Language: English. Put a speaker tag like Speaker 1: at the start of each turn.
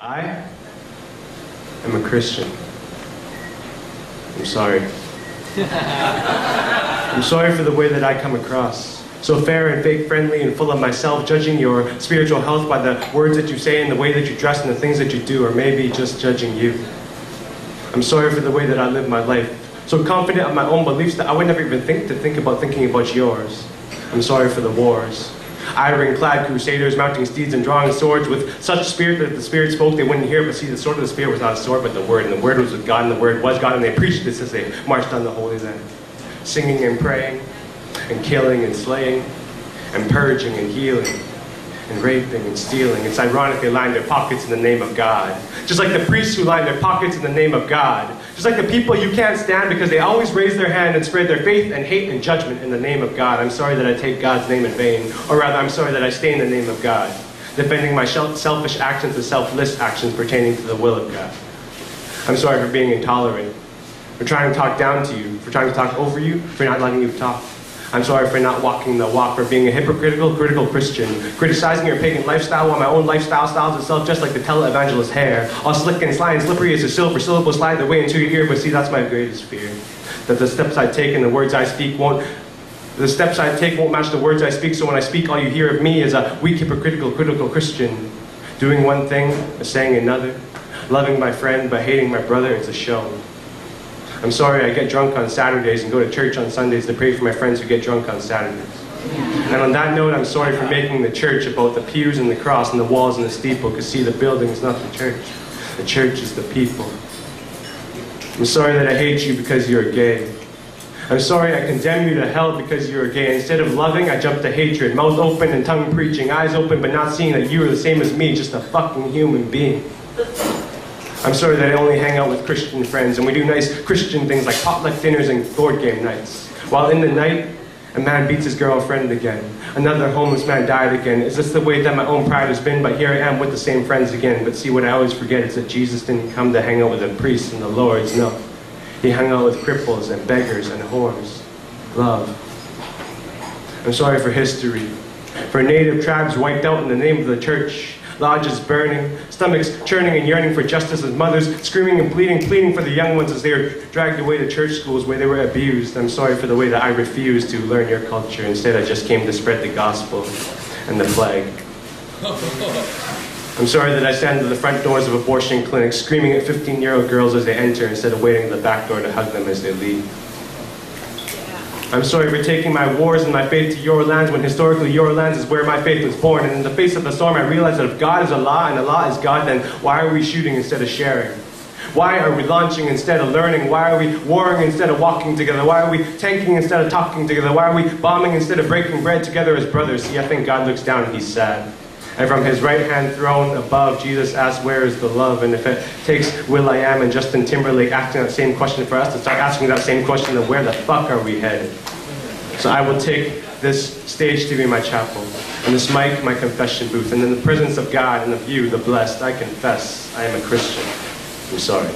Speaker 1: I am a Christian. I'm sorry. I'm sorry for the way that I come across. So fair and fake friendly and full of myself, judging your spiritual health by the words that you say and the way that you dress and the things that you do, or maybe just judging you. I'm sorry for the way that I live my life. So confident of my own beliefs that I would never even think about yours. I'm sorry for the wars. Iron-clad crusaders mounting steeds and drawing swords with such spirit that if the Spirit spoke they wouldn't hear, but see, the sword of the Spirit was not a sword but the Word, and the Word was with God, and the Word was God, and they preached this as they marched down the Holy Land, singing and praying, and killing and slaying, and purging and healing, and raping and stealing. It's ironic they lined their pockets in the name of God. Just like the priests who lined their pockets in the name of God. Just like the people you can't stand because they always raise their hand and spread their faith and hate and judgment in the name of God. I'm sorry that I take God's name in vain. Or rather, I'm sorry that I stay in the name of God, defending my selfish actions as selfless actions pertaining to the will of God. I'm sorry for being intolerant, for trying to talk down to you, for trying to talk over you, for not letting you talk. I'm sorry for not walking the walk, for being a critical Christian, criticizing your pagan lifestyle while my own lifestyle styles itself just like the televangelist's hair, all slick and sly and slippery as a silver syllable slide their way into your ear. But see, that's my greatest fear, that the steps I take and the words I speak won't match the words I speak. So when I speak, all you hear of me is a weak, critical Christian, doing one thing, saying another, loving my friend but hating my brother. It's a show. I'm sorry I get drunk on Saturdays and go to church on Sundays to pray for my friends who get drunk on Saturdays. And on that note, I'm sorry for making the church about the pews and the cross and the walls and the steeple, because see, the building is not the church. The church is the people. I'm sorry that I hate you because you're gay. I'm sorry I condemn you to hell because you're gay. Instead of loving, I jump to hatred, mouth open and tongue preaching, eyes open but not seeing that you are the same as me, just a fucking human being. I'm sorry that I only hang out with Christian friends and we do nice Christian things like potluck dinners and board game nights. While in the night, a man beats his girlfriend again. Another homeless man died again. Is this the way that my own pride has been? But here I am with the same friends again. But see, what I always forget is that Jesus didn't come to hang out with the priests and the lords, no. He hung out with cripples and beggars and whores. Love. I'm sorry for history. For native tribes wiped out in the name of the church. Lodges burning, stomachs churning and yearning for justice as mothers screaming and pleading for the young ones as they are dragged away to church schools where they were abused. I'm sorry for the way that I refused to learn your culture. Instead, I just came to spread the gospel and the flag. I'm sorry that I stand at the front doors of abortion clinics screaming at 15-year-old girls as they enter instead of waiting at the back door to hug them as they leave. I'm sorry for taking my wars and my faith to your lands when historically your lands is where my faith was born. And in the face of the storm, I realized that if God is Allah and Allah is God, then why are we shooting instead of sharing? Why are we launching instead of learning? Why are we warring instead of walking together? Why are we tanking instead of talking together? Why are we bombing instead of breaking bread together as brothers? See, I think God looks down and he's sad. And from his right-hand throne above, Jesus asks, where is the love? And if it takes Will.i.am and Justin Timberlake asking that same question for us to start asking that same question, then where the fuck are we headed? So I will take this stage to be my chapel, and this mic, my confession booth, and in the presence of God and of you, the blessed, I confess I am a Christian. I'm sorry.